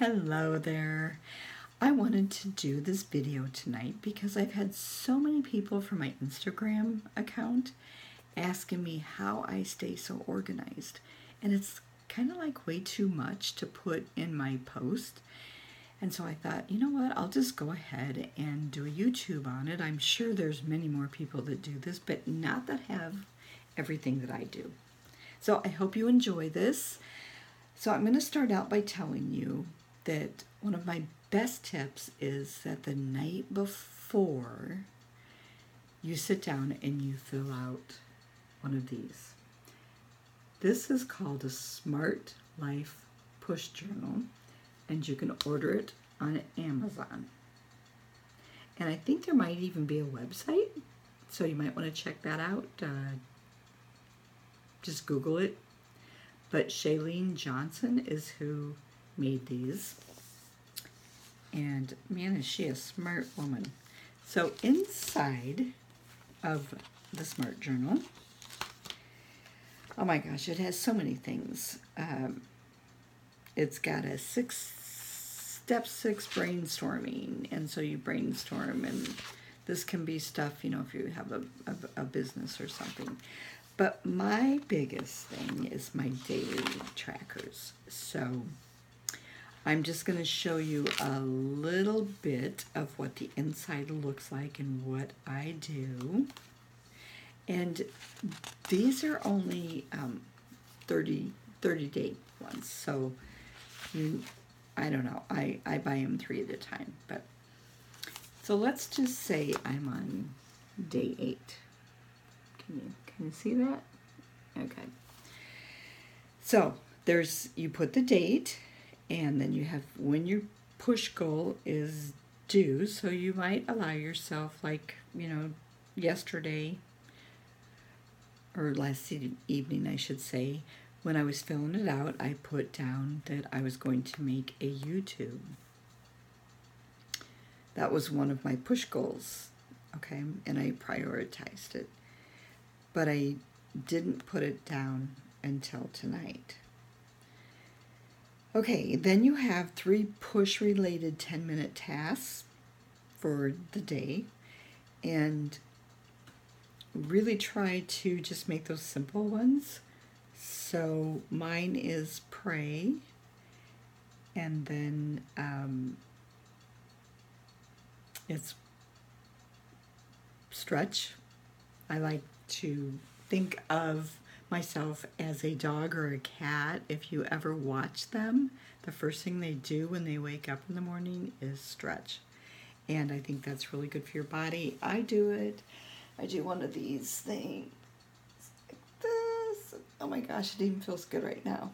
Hello there. I wanted to do this video tonight because I've had so many people from my Instagram account asking me how I stay so organized. And it's kind of like way too much to put in my post. And so I thought, you know what, I'll just go ahead and do a YouTube on it. I'm sure there's many more people that do this, but not that have everything that I do. So I hope you enjoy this. So I'm going to start out by telling you that one of my best tips is that the night before you sit down and you fill out one of these. This is called a Smart Life Push Journal, and you can order it on Amazon. And I think there might even be a website, so you might want to check that out. Just Google it. But Chalene Johnson is who made these. And man, is she a smart woman. So inside of the Smart Journal, oh my gosh, it has so many things. It's got a step 6 brainstorming. And so you brainstorm, and this can be stuff, if you have a business or something. But my biggest thing is my daily trackers. So I'm just going to show you a little bit of what the inside looks like and what I do. And these are only 30-day ones. So I don't know. I buy them 3 at a time. But so let's just say I'm on day 8. Can you see that? Okay. So you put the date, and then you have when your push goal is due. So you might allow yourself, yesterday or last evening, I should say, when I was filling it out, I put down that I was going to make a YouTube. That was one of my push goals, okay, and I prioritized it. But I didn't put it down until tonight. Okay, then you have 3 push-related 10-minute tasks for the day, and really try to just make those simple ones. So mine is pray, and then it's stretch. I like to think of myself as a dog or a cat. If you ever watch them, the first thing they do when they wake up in the morning is stretch. And I think that's really good for your body. I do it. I do one of these things like this. Oh my gosh, it even feels good right now.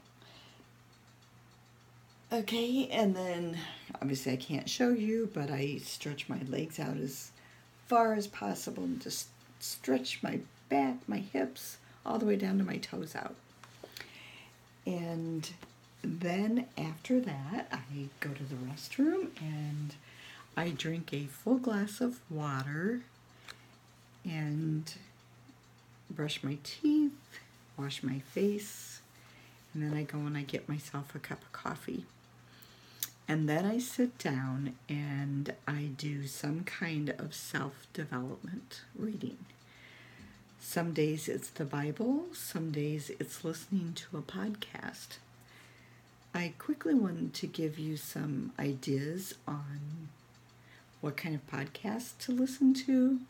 Okay, and then obviously I can't show you, but I stretch my legs out as far as possible and just stretch my back, my hips, all the way down to my toes out. And then after that, I go to the restroom and I drink a full glass of water and brush my teeth, wash my face, and then I go and I get myself a cup of coffee. And then I sit down and I do some kind of self-development reading. Some days it's the Bible, some days it's listening to a podcast. I quickly wanted to give you some ideas on what kind of podcasts to listen to.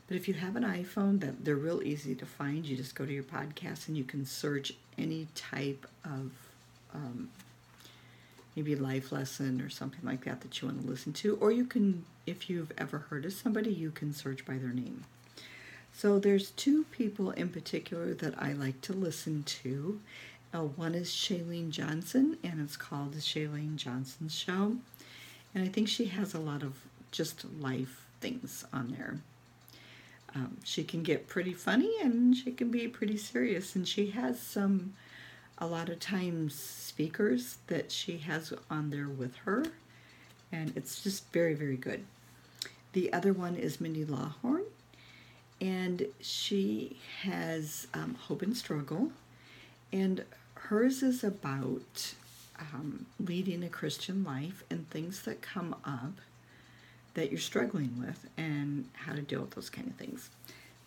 But if you have an iPhone, they're real easy to find. You just go to your podcast and you can search any type of maybe life lesson or something like that you want to listen to. Or you can, if you've ever heard of somebody, you can search by their name. So there's 2 people in particular that I like to listen to. One is Chalene Johnson, and it's called The Chalene Johnson Show. And I think she has a lot of just life things on there. She can get pretty funny, and she can be pretty serious. And she has a lot of times speakers that she has on there with her. And it's just very, very good. The other one is Mindy Lawhorn. And she has Hope and Struggle, and hers is about leading a Christian life and things that come up that you're struggling with and how to deal with those kind of things.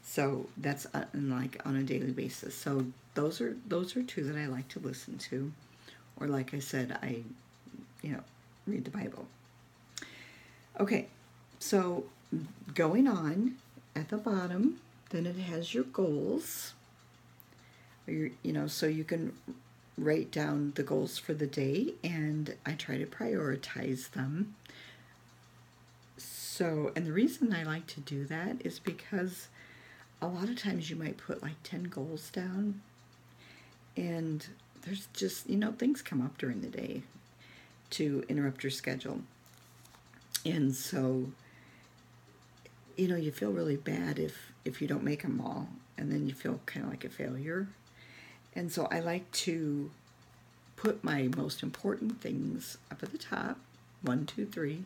So that's like on a daily basis. So those are two that I like to listen to, or like I said, I read the Bible. Okay, so going on at the bottom, then it has your goals. So you can write down the goals for the day, and I try to prioritize them. So, and the reason I like to do that is because a lot of times you might put like 10 goals down, and there's just, things come up during the day to interrupt your schedule. And so, you feel really bad if you don't make them all, and then you feel kind of like a failure. And so I like to put my most important things up at the top, 1, 2, 3,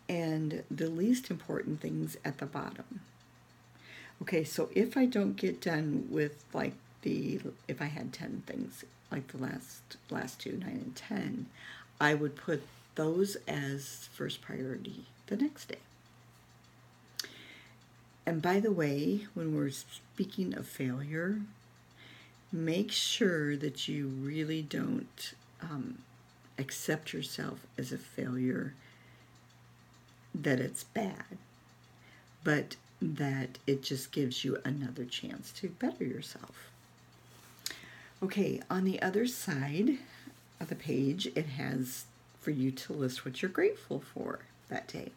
and the least important things at the bottom. Okay, so if I don't get done with if I had 10 things, like the last two, 9 and 10, I would put those as first priority the next day. And by the way, when we're speaking of failure, make sure that you really don't accept yourself as a failure, that it's bad, but that it just gives you another chance to better yourself. Okay, on the other side of the page, it has for you to list what you're grateful for that day.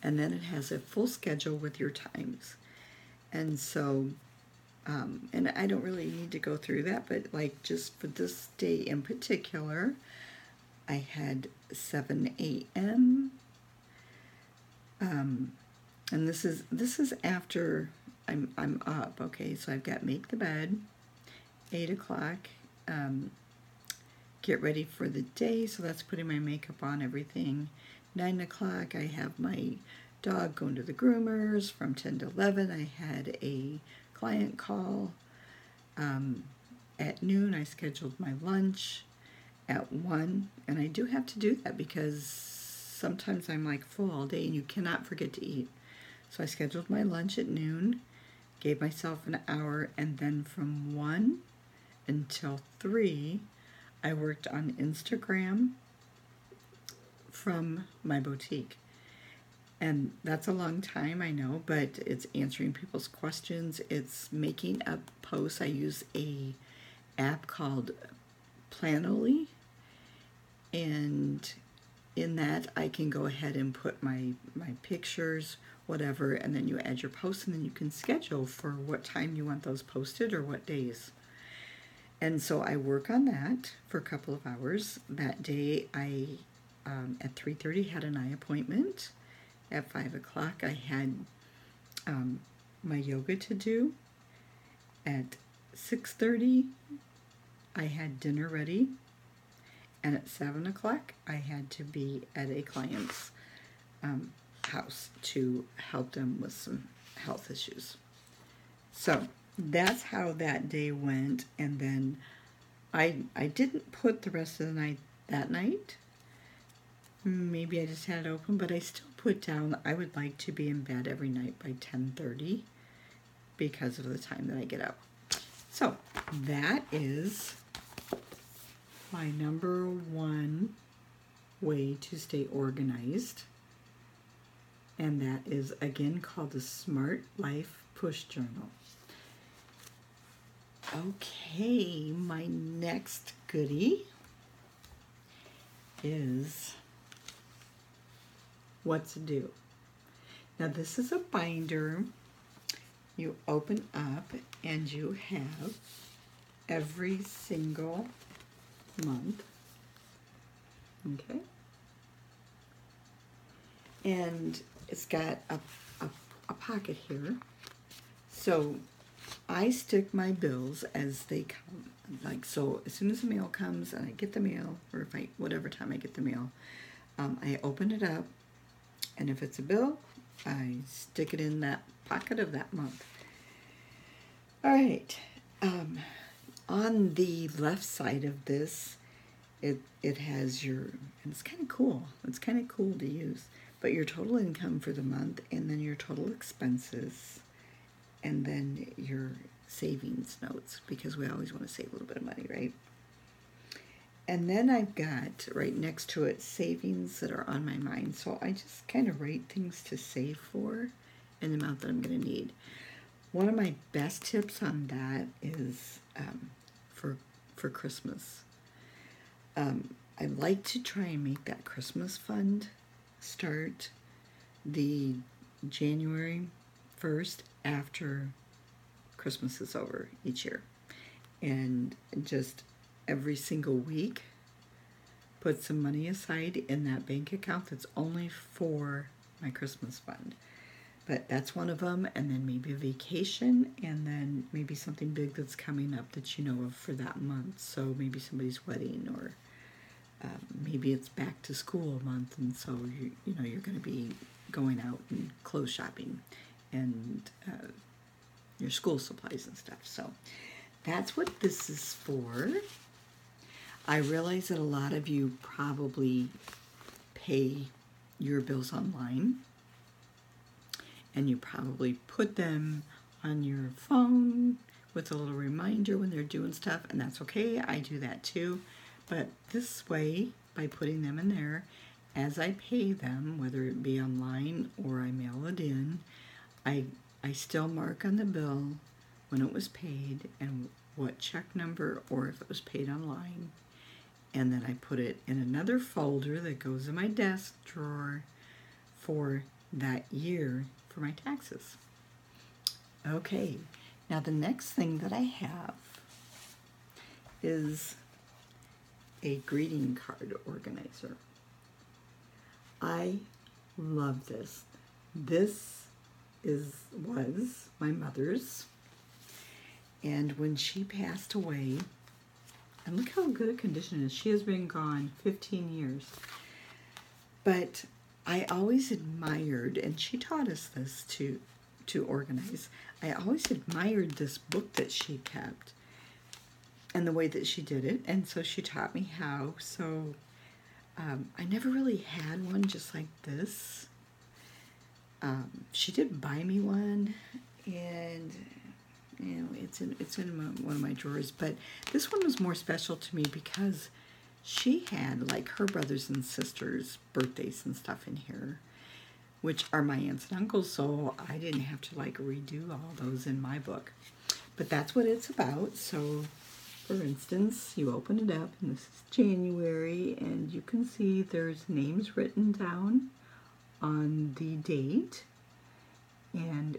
And then it has a full schedule with your times. And so, and I don't really need to go through that, but like just for this day in particular, I had 7 a.m. And this is after I'm up. Okay, so I've got make the bed, 8 o'clock, get ready for the day. So that's putting my makeup on, everything. 9 o'clock, I have my dog going to the groomers. From 10 to 11, I had a client call. At noon, I scheduled my lunch. At 1, and I do have to do that because sometimes I'm like full all day and you cannot forget to eat. So I scheduled my lunch at noon, gave myself an hour, and then from 1 until 3, I worked on Instagram from my boutique. And that's a long time, I know, but it's answering people's questions. It's making up posts. I use a app called Planoly, and in that I can go ahead and put my pictures, whatever, and then you add your posts, and then you can schedule for what time you want those posted or what days. And so I work on that for a couple of hours. That day I, at 3:30, had an eye appointment. At 5 o'clock I had my yoga to do. At 6:30 I had dinner ready. And at 7 o'clock I had to be at a client's house to help them with some health issues. So that's how that day went. And then I didn't put the rest of the night that night. Maybe I just had it open, but I still put down I would like to be in bed every night by 10:30 because of the time that I get up. So that is my number one way to stay organized. And that is, again, called the Smart Life Push Journal. Okay, my next goodie is what to do. Now, this is a binder you open up, and you have every single month. Okay. And it's got a pocket here. So I stick my bills as they come. Like, so as soon as the mail comes and I get the mail, or whatever time I get the mail, I open it up, and if it's a bill, I stick it in that pocket of that month. All right. On the left side of this, it has your, and it's kind of cool. It's kind of cool to use. But your total income for the month, and then your total expenses, and then your savings notes, because we always want to save a little bit of money, right? And then I've got right next to it savings that are on my mind. So I just kind of write things to save for and the amount that I'm going to need. One of my best tips on that is for Christmas. I like to try and make that Christmas fund start the January 1st after Christmas is over each year. And just every single week put some money aside in that bank account that's only for my Christmas fund. But that's one of them, and then maybe a vacation, and then maybe something big that's coming up that you know of for that month. So maybe somebody's wedding, or maybe it's back to school month, and so you're going to be going out and clothes shopping and your school supplies and stuff. So that's what this is for. I realize that a lot of you probably pay your bills online, and you probably put them on your phone with a little reminder when they're doing stuff, and that's okay. I do that too. But this way, by putting them in there, as I pay them, whether it be online or I mail it in, I still mark on the bill when it was paid and what check number, or if it was paid online. And then I put it in another folder that goes in my desk drawer for that year for my taxes. Okay, now the next thing that I have is a greeting card organizer. I love this. This was my mother's, and when she passed away, and look how good a condition it is. She has been gone 15 years. But I always admired, and she taught us this to organize. I always admired this book that she kept and the way that she did it. And so she taught me how. So I never really had one just like this. She did buy me one, and it's in one of my drawers. But this one was more special to me because she had like her brothers and sisters' birthdays and stuff in here, which are my aunts and uncles, so I didn't have to like redo all those in my book. But that's what it's about. So for instance, you open it up, and this is January, and you can see there's names written down on the date, and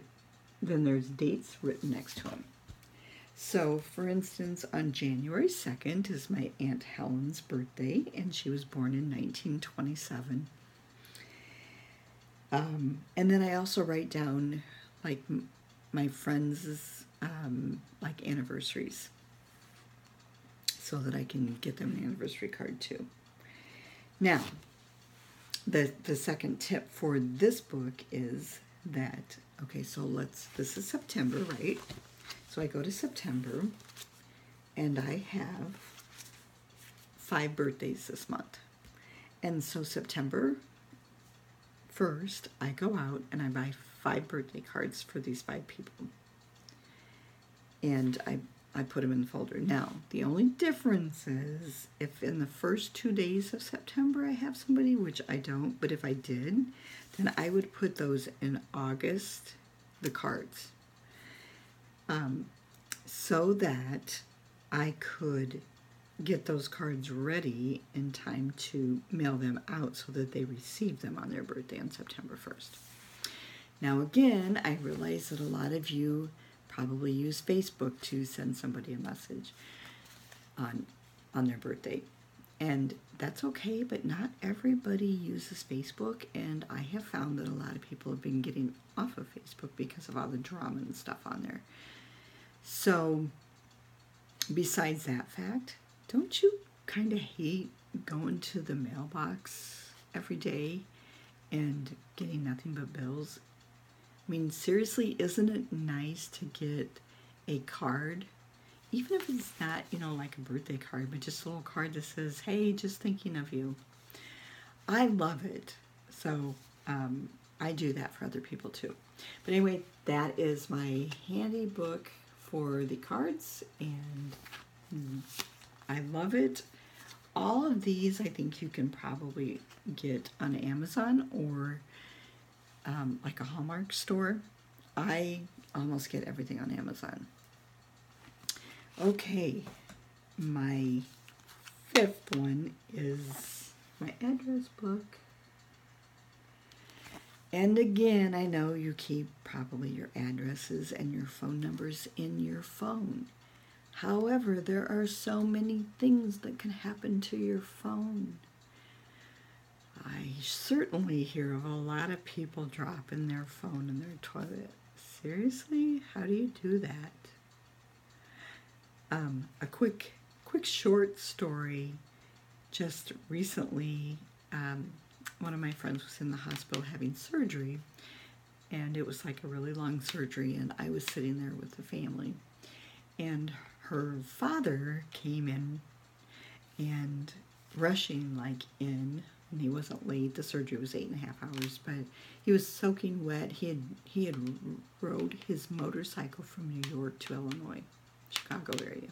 then there's dates written next to them. So, for instance, on January 2nd is my Aunt Helen's birthday, and she was born in 1927. And then I also write down, like, my friends' like, anniversaries, so that I can get them an anniversary card, too. Now, the second tip for this book is that, okay, so this is September, right? So I go to September, and I have 5 birthdays this month. And so September 1st, I go out and I buy 5 birthday cards for these 5 people. And I put them in the folder. Now, the only difference is if in the first 2 days of September I have somebody, which I don't, but if I did, then I would put those in August, the cards. So that I could get those cards ready in time to mail them out so that they receive them on their birthday on September 1st. Now again, I realize that a lot of you probably use Facebook to send somebody a message on their birthday. And that's okay, but not everybody uses Facebook, and I have found that a lot of people have been getting off of Facebook because of all the drama and stuff on there. So, besides that fact, don't you kind of hate going to the mailbox every day and getting nothing but bills? I mean, seriously, isn't it nice to get a card even if it's not, like a birthday card, but just a little card that says, hey, just thinking of you. I love it. So I do that for other people too. But anyway, that is my handy book for the cards, and I love it. All of these I think you can probably get on Amazon or like a Hallmark store. I almost get everything on Amazon. Okay, my fifth one is my address book. And again, I know you keep probably your addresses and your phone numbers in your phone. However, there are so many things that can happen to your phone. I certainly hear of a lot of people dropping their phone in their toilet. Seriously? How do you do that? A quick short story. Just recently, one of my friends was in the hospital having surgery, and it was like a really long surgery, and I was sitting there with the family, and her father came in and rushing in, and he wasn't late. The surgery was 8.5 hours, but he was soaking wet. He had rode his motorcycle from New York to Illinois, Chicago area,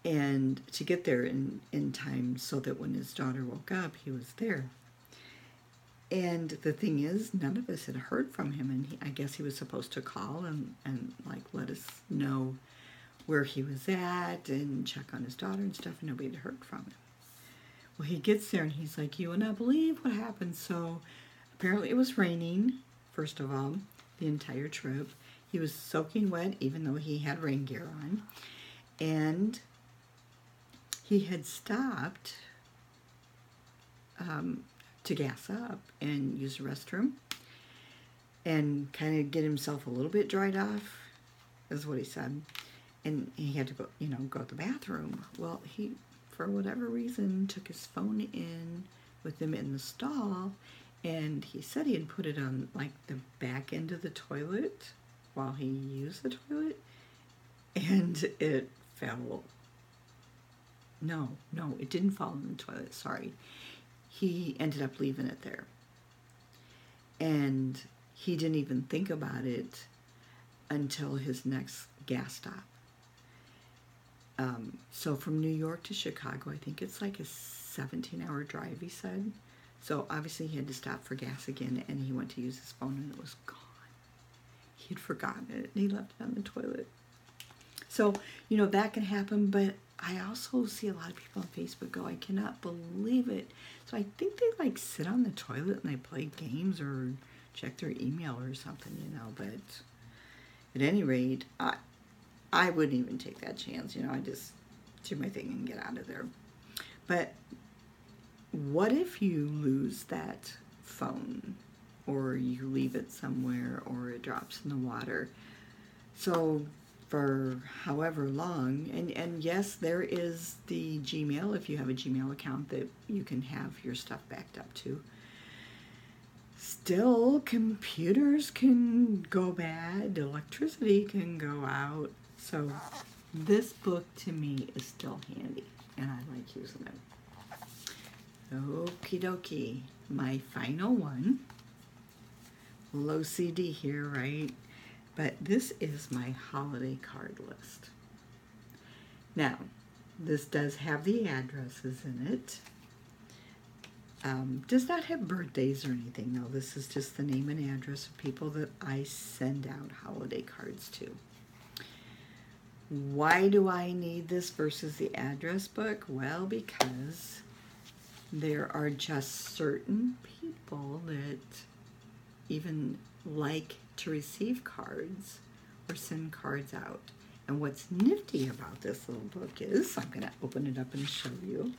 and to get there in time so that when his daughter woke up, he was there. And the thing is, none of us had heard from him, and I guess he was supposed to call and let us know where he was at and check on his daughter and stuff, and nobody had heard from him. Well, he gets there, and he's like, you would not believe what happened. So apparently it was raining, first of all, the entire trip. He was soaking wet, even though he had rain gear on. And he had stopped to gas up and use the restroom and kind of get himself a little bit dried off, is what he said. And he had to go, go to the bathroom. Well, he, for whatever reason, took his phone in with him in the stall, and he said he had put it on the back end of the toilet while he used the toilet, and it fell. No, it didn't fall in the toilet, sorry. He ended up leaving it there. And he didn't even think about it until his next gas stop. So from New York to Chicago, I think it's like a 17-hour drive, he said. So obviously he had to stop for gas again, and he went to use his phone, and it was gone. He had forgotten it, and he left it on the toilet. So, that can happen, but I also see a lot of people on Facebook go, I cannot believe it. So I think they sit on the toilet and they play games or check their email or something, but at any rate, I wouldn't even take that chance. I just do my thing and get out of there. But what if you lose that phone, or you leave it somewhere, or it drops in the water? So for however long, and yes, there is the Gmail, if you have a Gmail account, that you can have your stuff backed up to. Still, computers can go bad, electricity can go out. So this book to me is still handy, and I like using it. Okie dokie, my final one. Low CD here, right? But this is my holiday card list. Now, this does have the addresses in it. Does not have birthdays or anything, though. This is just the name and address of people that I send out holiday cards to. Why do I need this versus the address book? Well, because there are just certain people that even like to receive cards or send cards out. And what's nifty about this little book is, I'm going to open it up and show you.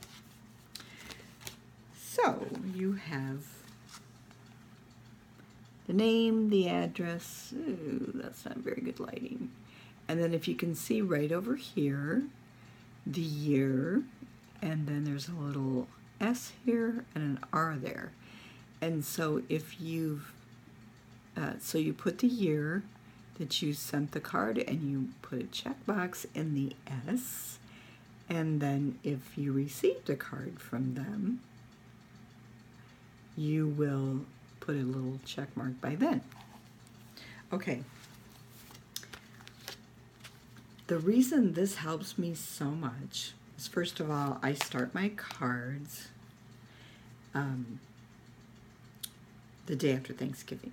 So you have the name, the address. Ooh, that's not very good lighting. And then if you can see right over here, the year, and then there's a little S here and an R there. And so if you've, so you put the year, that you sent the card, and you put a checkbox in the S. And then if you received a card from them, you will put a little check mark by then. Okay. The reason this helps me so much is, first of all, I start my cards the day after Thanksgiving.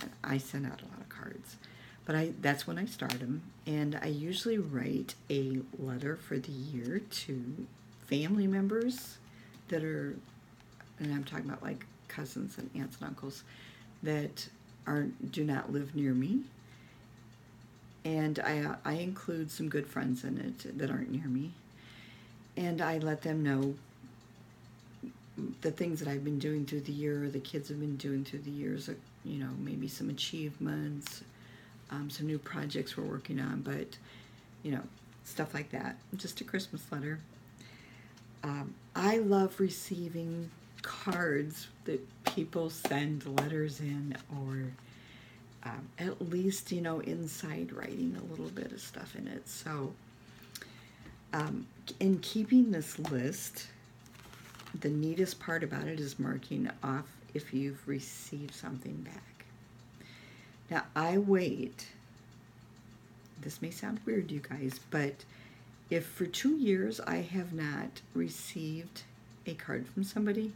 And I send out a lot of cards, but that's when I start them. And I usually write a letter for the year to family members that are, and I'm talking about like cousins and aunts and uncles that do not live near me. And I include some good friends in it that aren't near me. And I let them know the things that I've been doing through the year, or the kids have been doing through the years, you know, maybe some achievements, some new projects we're working on, but, you know, stuff like that. Just a Christmas letter. I love receiving cards that people send letters in, or at least, you know, inside writing a little bit of stuff in it. So in keeping this list, the neatest part about it is marking off if you've received something back. Now, I wait. This may sound weird, you guys, but if for 2 years I have not received a card from somebody,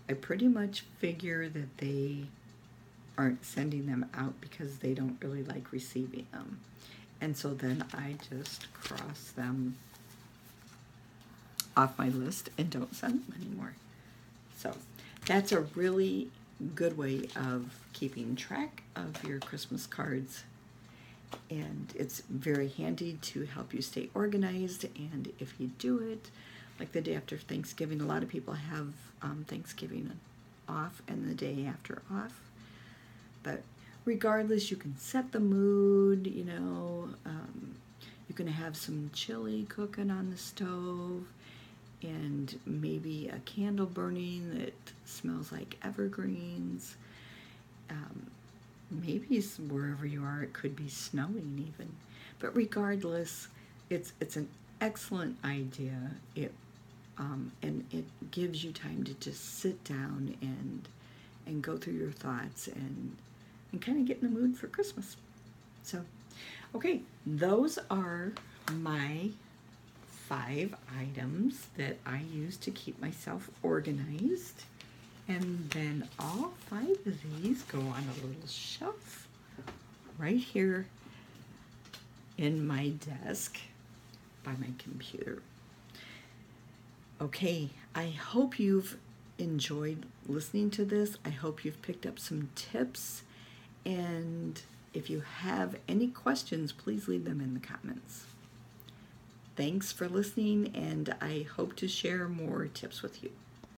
I pretty much figure that they aren't sending them out because they don't really like receiving them. And so then I just cross them off my list and don't send them anymore. So that's a really good way of keeping track of your Christmas cards, and it's very handy to help you stay organized. And if you do it like the day after Thanksgiving, a lot of people have Thanksgiving off and the day after off, but regardless, you can set the mood. You know, you can have some chili cooking on the stove, and maybe a candle burning that smells like evergreens. Maybe wherever you are, it could be snowing even. But regardless, it's an excellent idea. And it gives you time to just sit down and go through your thoughts and kind of get in the mood for Christmas. So, okay, those are my 5 items that I use to keep myself organized. And then all 5 of these go on a little shelf right here in my desk by my computer. Okay, I hope you've enjoyed listening to this. I hope you've picked up some tips. And if you have any questions, please leave them in the comments. Thanks for listening, and I hope to share more tips with you.